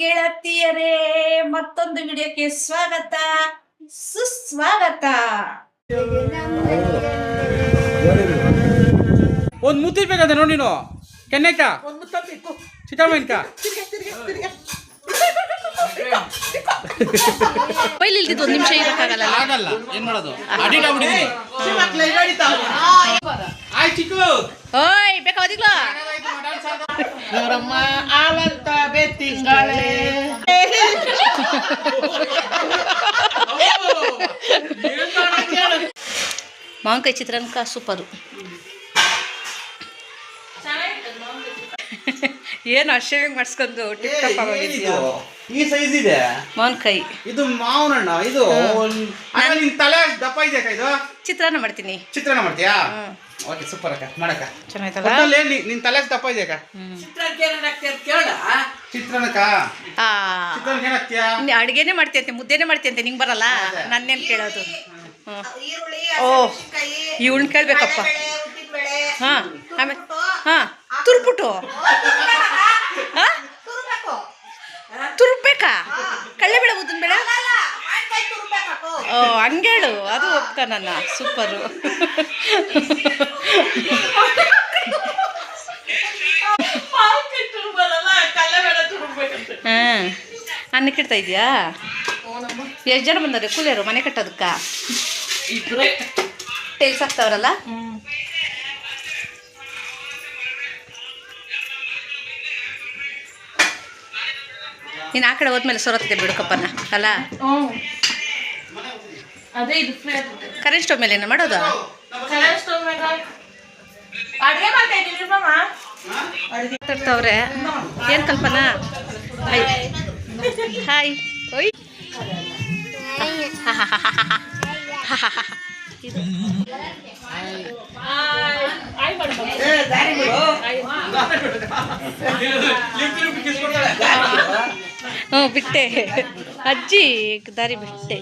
ಗೆಳತಿಯರೇ, ಮತ್ತೊಂದು ವಿಡಿಯೋಕ್ಕೆ ಸ್ವಾಗತ ಸುಸ್ವಾಗತ. ಒಂದು ಮುತ್ತಿರ್ಬೇಕಂತ ನೋಡಿ ನೀನು ಕೆನ್ನೈಕ ಚಿಕ್ಕಮ್ಮನ್ಕ ಮೊಬೈಲ್ ಇಲ್ದಿದ್ದು ಒಂದು ನಿಮಿಷ ಇರಕ್ಕಾಗಲ್ಲ. ಆಗಲ್ಲ, ಏನ್ ಮಾಡೋದು? ಅಡಿಟ್ ಆಗ್ಬಿಟ್ಟಿದೀನಿ. ಆಯ್ ಚಿಕ್ಕು ಓಯ್ ಬೇಕಾದಿಗ್ಲೋ ಇವರಮ್ಮ ಆಲಂತ ಬೆತ್ತಿಂಗಳೇ ಮಾವಿನಕಾಯಿ ಚಿತ್ರಾನ್ನ ಸೂಪರು. ಏನು ಅಷ್ಟೇಂಗ್ ಮಾಡಿಸ್ಕೊಂಡು ಟಿಪ್ ಟಾಪ್ ಆಗೋಗಿದ್ಯಾ? ಈ ಸೈಜ್ ಇದೆ ಮಾವಿನಕಾಯಿ. ಇದು ಮಾವಿನ ಹಣ್ಣು. ಇದು ನಿನ್ ತಲೆ ದಪ್ಪ ಇದೆ. ಇದು ಚಿತ್ರಾನ್ನ ಮಾಡ್ತೀನಿ. ಚಿತ್ರಾನ್ನ ಮಾಡ್ತೀಯಾ? ಓಕೆ, ಸೂಪರ್ ಅಕ್ಕ, ಮಾಡಕ್ಕ ಚೆನ್ನಾಯ್ತಲ್ಲ. ನಿನ್ ತಲೆ ದಪ್ಪ ಇದೆ ಅಕ್ಕ. ಚಿತ್ರಾನ್ನಕ್ಕ ಅಡುಗೆನೇ ಮಾಡ್ತೀಯಂತೆ, ಮುದ್ದೆನೇ ಮಾಡ್ತೀಯಂತೆ, ನಿಂಗೆ ಬರಲ್ಲ. ನನ್ನೇನು ಕೇಳೋದು? ಓ, ಇವಳು ಕೇಳ್ಬೇಕಪ್ಪ. ಹಾಂ, ಆಮೇಲೆ ಹಾಂ ತುರ್ಬಿಟ್ಟು ತುರ್ಬೇಕಾ? ಕಳ್ಳೆಬೇಳೆ ಉದ್ದಿನ ಬೇಳೆ? ಓ, ಹಂಗೇಳು, ಅದು ಒಪ್ಕ ನನ್ನ. ಸೂಪರು. ಹಾಂ, ಅನ್ನಕ್ಕೆ ಇಡ್ತಾ ಇದೆಯಾ? ಎಷ್ಟು ಜನ ಬಂದವ್ರೆ ಕೂಲಿಯರು ಮನೆ ಕಟ್ಟೋದಕ್ಕ? ಟೈಲ್ಸ್ ಹಾಕ್ತಾವ್ರಲ್ಲ. ನೀನು ಆ ಕಡೆ ಹೋದ್ಮೇಲೆ ಸೊರತ್ತೆ ಬಿಡುಕಪ್ಪನ ಅಲ್ಲ. ಕರೆಂಟ್ ಸ್ಟವ್ ಮೇಲೆ ಏನು ಮಾಡೋದು? ಮಾತಾಡ್ತಾವ್ರೆ. ಏನು ಕಲ್ಪನಾ? ಹಾಯ್ ಓಯ್. ಇದು ಹ್ಞೂ ಬಿಟ್ಟೆ ಅಜ್ಜಿ, ದಾರಿ ಬಿಟ್ಟೆ.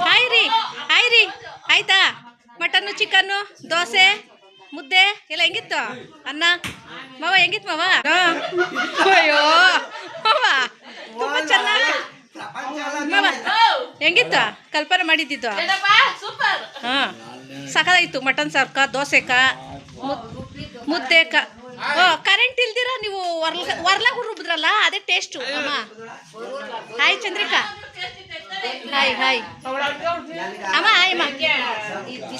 ಹಾಯ್ ರೀ, ಹಾಯ್ ರೀ. ಆಯ್ತಾ? ಮಟನ್ನು, ಚಿಕನ್ನು, ದೋಸೆ, ಮುದ್ದೆ ಎಲ್ಲ ಹೆಂಗಿತ್ತು? ಅನ್ನ ಮಾವ ಹೆಂಗಿತ್ತು ಮಾವ? ಅಯ್ಯೋ ಮಾವ ತುಂಬ ಚೆನ್ನಾಗಿ ಮಾವ ಹೆಂಗಿತ್ತು? ಕಲ್ಪನೆ ಮಾಡಿದ್ದಿದ್ದು ಹಾಂ, ಸಖತ್ತಾಯಿತು. ಮಟನ್ ಸಾರ್ಕ, ದೋಸೆಕ, ಮುದ್ದೆಕ. ಓ, ಕರೆಂಟ್ ಇಲ್ದಿರ ನೀವು ಒರ್ಲಾಗ ರುಬ್ಬಿದ್ರಲ್ಲ, ಅದೇ ಟೇಸ್ಟು ಅಮ್ಮ. ಹಾಯ್ ಚಂದ್ರಿಕಾ. ಹಾಯ್ ಹಾಯ್ ಅಮ್ಮ. ಹಾಯ್ ಅಮ್ಮ.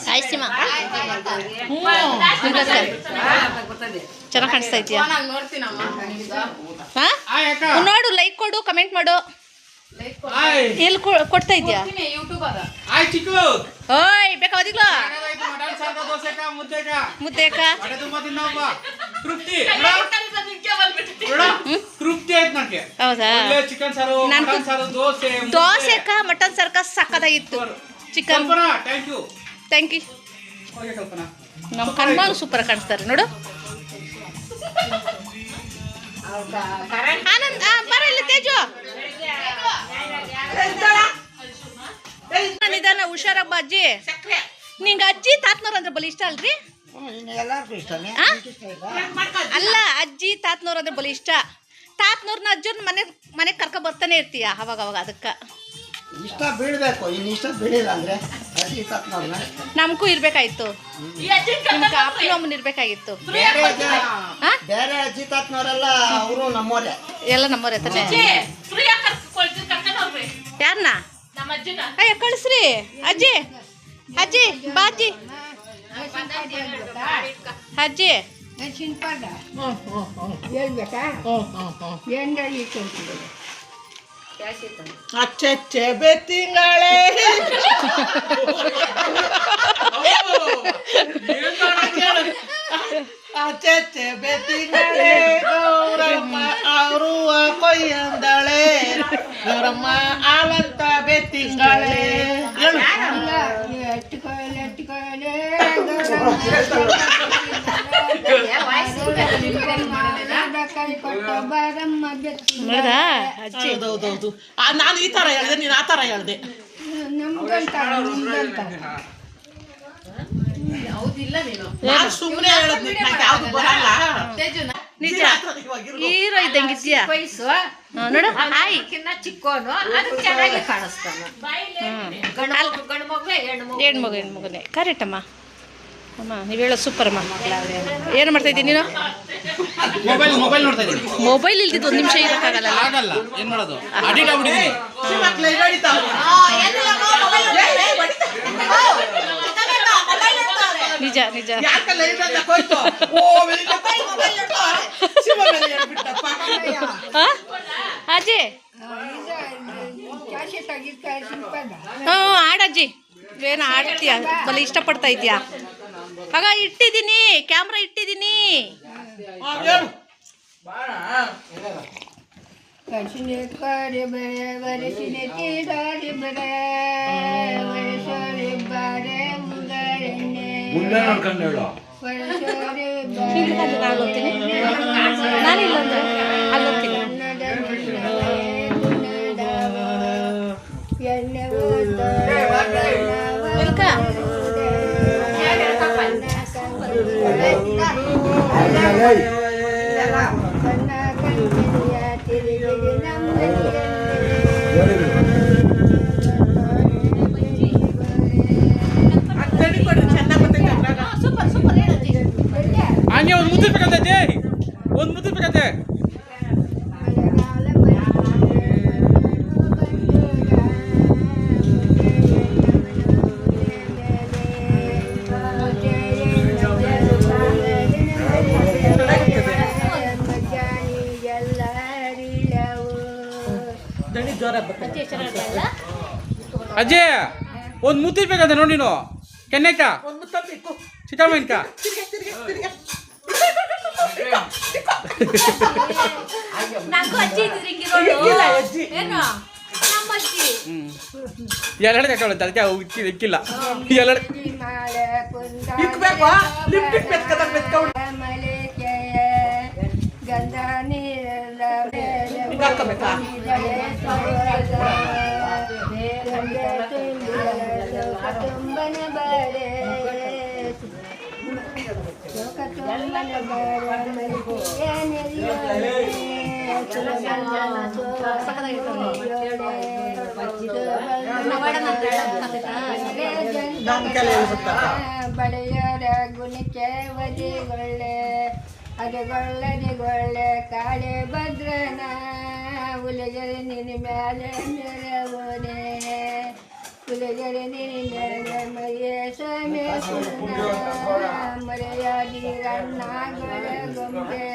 ಹಾಯ್ ಸಿಮಾ. ಚೆನ್ನಾಗಿ ಕಾಣಿಸ್ತಾ ಇದೆಯಾ? ಹಾಂ, ನೋಡು, ಲೈಕ್ ಕೊಡು, ಕಮೆಂಟ್ ಮಾಡು. ಎಲ್ಲಿ ಕೊಡ್ತಾ ಇದೆಯಾ? ಓಯ್ ಬೇಕಾದಿಗ್ಲೋ ಮುದ್ದೆಕ ಹೌದಾ? ದೋಸೆಕ ಮಟನ್ ಸಾರ್ಕ ಸಕ್ಕದಾಗಿತ್ತು. Chicken thank you. ನಮ್ಮ ಕಣ್ಮಾನು ಸೂಪರ್ ಕಾಣಿಸ್ತಾರೆ ನೋಡು. ಆನಂದ್ ಬರ ಇಲ್ಲಿ. ತೇಜು ನಿಧಾನ, ಹುಷಾರಬ್ಬ. ಅಜ್ಜಿ ನಿಂಗೆ ಅಜ್ಜಿ ತಾತ್ನವ್ರು ಅಂದ್ರೆ ಬಲಿ ಇಷ್ಟ ಅಲ್ರಿ? ಅಲ್ಲ, ಅಜ್ಜಿ ತಾತ್ನವ್ರು ಅಂದ್ರೆ ಬಲಿ ಇಷ್ಟ. ತಾತ್ನವ್ರನ್ನ ಅಜ್ಜನ ಮನೆಗೆ ಕರ್ಕೊ ಬರ್ತಾನೆ ಇರ್ತೀಯ ಅವಾಗ ಅವಾಗ. ಅದಕ್ಕೆ ಇಷ್ಟ ಬೀಳ್ಬೇಕು. ಇನ್ನು ಇಷ್ಟ ಬೀಳಿಲ್ಲ ಅಂದ್ರೆ ನಮಗೂ ಇರ್ಬೇಕಾಯ್ತು. ನಿಮ್ಗೆ ಅಪ್ಪನಮ್ಮನ ಇರ್ಬೇಕಾಗಿತ್ತು. ಬೇರೆ ಅಜ್ಜಿ ತಾತನವರೆಲ್ಲ ಅವರು ನಮ್ಮೋರೆ, ಎಲ್ಲ ನಮ್ಮೋರೆ ತಾನೆ. ಯಾರನ್ನ? ಅಯ್ಯ ಕಳಿಸ್ರಿ. ಅಜ್ಜಿ ಅಜ್ಜಿ ಬಾಜಿ ಅಜ್ಜಿ ಅಚ್ಚೆ ಬೆತ್ತಿಂಗಳೇ ಅಚ್ಚೆ ಬೆತ್ತಿಂಗಳೇ ಗೌರಮ್ಮ ಅವರು ಕೊಯ್ಯಂದಳೆ. ಗೌರಮ್ಮ ಆಲಂತ ಬೆತ್ತಿಂಗಳೇ. ನಾನು ಈ ತರ ಹೇಳ್ದೆ, ನೀನು ಆ ತರ ಹೇಳ್ದೆ. ಸುಮ್ಮನೆ ಹೇಳದ್ ಯಾವ್ದು ಬರಲ್ಲ. ನಿಜ ಹೀರೋ ಇದ್ದಂಗಿದ್ಯಾ ವಯಸ್ಸು ನೋಡು ಹಾಯ್ ಚಿಕ್ಕೋನು ಅದು ಚೆನ್ನಾಗಿ ಕಾಣಿಸ್ತಾನೆ ಗಂಡು ಮಗುವೆ ಹೆಣ್ಮಗುನೇ ಕರೆಕ್ಟ್ ಅಮ್ಮ ಅಮ್ಮ ನೀವು ಹೇಳೋ ಸೂಪರ್ ಅಮ್ಮ ಏನು ಮಾಡ್ತಾ ಇದ್ದೀನಿ ನೀನು ಮೊಬೈಲ್ ನೋಡ್ತಾ ಇದ್ದೀನಿ. ಮೊಬೈಲ್ ಇಲ್ದಿದ್ದು ಒಂದು ನಿಮಿಷ ಇರೋಕ್ಕಾಗಲ್ಲ ಆಗಲ್ಲ, ಏನ್ ಮಾಡೋದು, ಅಡಿಟ್ ಆಗ್ಬಿಟ್ಟಿದ್ದೀನಿ. ನಿಜ ನಿಜ ಅಜ್ಜಿ ಹ್ಞೂ ಆಡಜ್ಜಿ ಏನು ಆಡ್ತೀಯ ಬಲ್ಲ ಇಷ್ಟಪಡ್ತಾ ಇದೆಯಾ ಆಗ ಇಟ್ಟಿದ್ದೀನಿ ಕ್ಯಾಮ್ರಾ ಇಟ್ಟಿದ್ದೀನಿ ಕಶಿನೆ ಕರೆ ಬರೆ ವರಸಿನೆ ತೀರಾರಿ ಬರೆ ವರಸರೆ ಬಾರೆ ಮುಂಗರೆನೆ ಮುಂದೆ ನೋಡ್ಕೊಂಡು ಹೇಳು. ವರಸರೆ ನಾನು ಹೋಗ್ತೀನಿ ನಾನಿಲ್ಲ ಅಂದ್ರೆ ಅಲ್ಲಿ ಹೋಗ್ತೀನಿ ಹಂಗೆ ಒಂದು ಮುದ್ದೆ ಬೇಕಂತೆ ಅಜ್ಜಿ, ಒಂದು ಮುದ್ದೆ ಬೇಕಂತೆ. ಅಜ್ಜಿ ಒಂದು ಮುದ್ದೆ ಬೇಕಂತೆ ನೋಡಿ ನೀನು. ಕೆನ್ನೈಕ ಚಿಕ್ಕಮ್ಮಕ್ಕ ನಂಗೂ ಅಜ್ಜಿ ಇದ್ರಿ ಏನು ನಮ್ಮ ಅಜ್ಜಿ ಎರಡು ಕಳ್ಕೊಂತ ಅದಕ್ಕೆ ಇಕ್ಕಿಲ್ಲ ಎರಡು ಇಕ್ಬೇಕು ಲಿಫ್ಟ್ ಗಂಧ ನೀರ ಹಾಕಬೇಕಾ ತುಂಬನ ಬರೆ ತುಂಬನ ಬಳೆಯರ ಗುಣಿಕೆ ಒದಿಗೊಳ್ಳೆ ಅದಗೊಳ್ಳದಿಗೊಳ್ಳೆ ಕಾಳೆ ಭದ್ರನ ಉಲಗರೆ ನಿನ್ನ ಮ್ಯಾಲೆ ಮೆರವನೆ ಉಲಗರೆ ನಿನ್ನ ಮ್ಯಾಲೆ ಮರಿಯ ಸ್ವಾಮಿ ಮರೆಯಾದಿ ರಣ್ಣಗಳ ಗೊಂಬೆ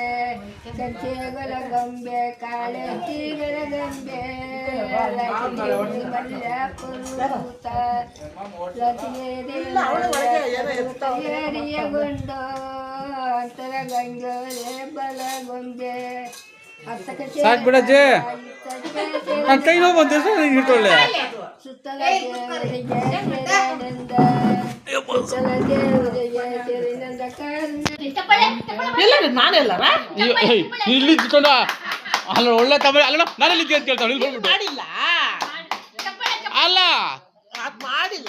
ಕಂಚೆಗಳ ಗೊಂಬೆ ಕಾಳೆ ತೀಗಳ ಗೊಂಬೆ ಮಲ್ಲಾಪುರುತ ಲತಿಯರಿಯಗೊಂಡು ಅಂತರ ಗಂಗೋಲೆ ಬಲಗೊಂಬೆ ಸಾಕು ಬಿಡಜ್ಜಿ, ನನ್ನ ಕೈ ನೋವು ಬಂತು ಸರ್ ಇಟ್ಕೊಳ್ಳೆ. ಸುತ್ತಲ ದೇವರಿಗೆ ಸುತ್ತಲ ದೇವರಿಗೆ ಸೇರಿನಂದ ಎಲ್ಲ ನಾನೆಲ್ಲರ ಇಲ್ಲಿ ಇಟ್ಕೊಂಡ ಅಲ್ಲ ಒಳ್ಳೆ ತಮಿಳು ಅಲ್ಲ ನಾನೆಲ್ಲಿ ಅಂತ ಕೇಳ್ತಾಳೆ ಇಲ್ಲಿ ಹೋಗ್ಬಿಟ್ಟು ಮಾಡಿಲ್ಲ ಅಲ್ಲ ಅದ್ ಮಾಡಿಲ್ಲ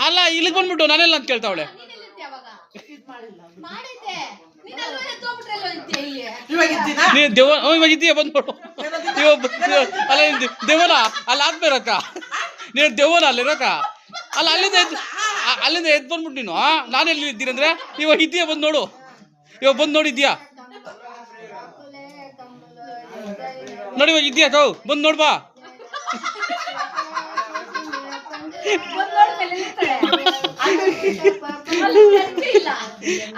ಅಲ್ಲ ಇಲ್ಲಿಗೆ ಬಂದ್ಬಿಟ್ಟು ನಾನೆಲ್ಲ ಅಂತ ಕೇಳ್ತಾವಳೆ. ಇವಾಗ ಇದ್ದೀನಾ ನೀನು ದೇವ ಇವಾಗ ಇದೆಯಾ ಬಂದ್ಬಿಡು ಅಲ್ಲ ದೇವನ ಅಲ್ಲಿ ಆದ್ಮೇರಕ್ಕ ನೀನು ದೇವನ ಅಲ್ಲಿರಕ್ಕ ಅಲ್ಲ ಅಲ್ಲಿಂದ ಎದ್ದು ಬಂದ್ಬಿಟ್ಟು ನೀನು ನಾನು ಎಲ್ಲಿ ಇದ್ದೀನಿ ಅಂದ್ರೆ ಇವಾಗ ಇದೆಯಾ ಬಂದು ನೋಡು, ಇವಾಗ ಬಂದು ನೋಡಿದ್ಯಾ ನೋಡಿ, ಇವಾಗ ಇದೆಯಾ ತಾವು ಬಂದು ನೋಡ್ಬಾ.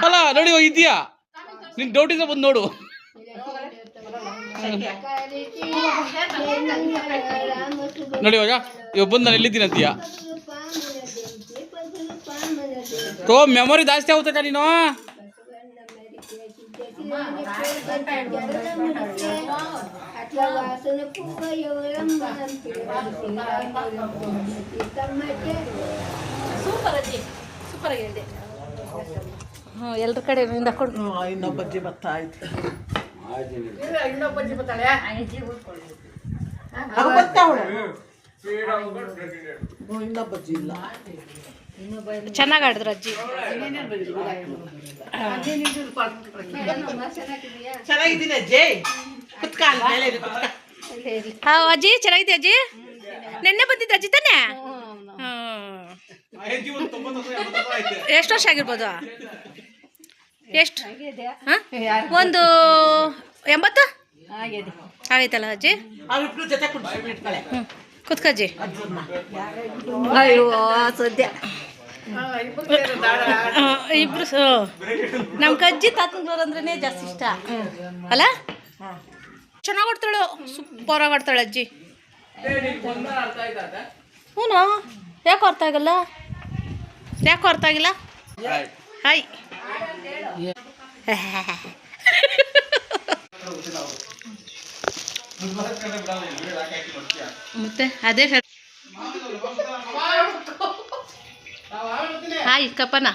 ಅಲ್ಲ ನೋಡಿ ಇವಾಗ ಇದೆಯಾ, ನಿನ್ ಡೌಟ್ ಇದ್ರೆ ಬಂದು ನೋಡು. ನೋಡಿ ಇವಾಗ ಬಂದು ನಾನು ಎಲ್ಲಿದ್ದೀನಿ ಅಂತೀಯ. ತೋ ಮೆಮೊರಿ ಜಾಸ್ತಿ ಆಗುತ್ತಕ್ಕ ನೀನು. ಸೂಪರ್ ಅಜ್ಜಿ, ಸೂಪರ್ ಆಗಿ ಹೇಳಿದೆ. ಹ್ಞೂ ಎಲ್ಲರ ಕಡೆ ಕೊಡು. ಇನ್ನೊಬ್ಬಜ್ಜಿ ಬರ್ತಾ ಆಯ್ತು ಇನ್ನೊಬ್ಬಜ್ಜಿ ಬರ್ತಾಳೆ ಇನ್ನೊಬ್ಬಜ್ಜಿ ಇಲ್ಲ ಚೆನ್ನಾಗಿ ಆಡಿದ್ರು ಅಜ್ಜಿ. ಚೆನ್ನಾಗಿದ್ದೀನಿ ಅಜ್ಜಿ. ಕುತ್ಕ ಅಲ್ಲಿ ಮೇಲೆ ಇದೆ, ಕುತ್ಕ. ಅಜ್ಜಿ ಚೆನ್ನಾಗಿದೆ ಅಜ್ಜಿ. ನಿನ್ನೆ ಬಂದಿದ್ದ ಅಜ್ಜಿ ತಾನೆ? ಎಷ್ಟು ವರ್ಷ ಆಗಿರ್ಬೋದು? ಎಷ್ಟು? ಒಂದು 80 ಆಗೈತಲ್ಲ ಅಜ್ಜಿ? ಅವ್ರಿಬ್ರು ಜೊತೆ ಕುಟ್ಬಿಟ್ಟು ಇಟ್ಕೊಳ್ಳೆ. ಕುತ್ಕಜ್ಜಿ. ಅಯ್ಯೋ ಸದ್ಯ ಇಬ್ರು ನಮ್ಮ ಕಜ್ಜಿ ತಾತಂಗ್ಳವ್ರು ಅಂದ್ರೇ ಜಾಸ್ತಿ ಇಷ್ಟ ಅಲ್ಲ? ಚೆನ್ನಾಗಿ ಆಡ್ತಾಳು, ಸೂಪರ್ ಆಗಿ ಆಡ್ತಾಳೆ ಅಜ್ಜಿ. ಹ್ಞೂ, ಯಾಕೆ ಅರ್ಥ ಆಗಲ್ಲ? ಯಾಕೆ ಅರ್ಥ ಆಗಿಲ್ಲ? ಹಾಯ್. ಮತ್ತೆ ಅದೇ ಹಾಯ್ ಕಪ್ಪನ.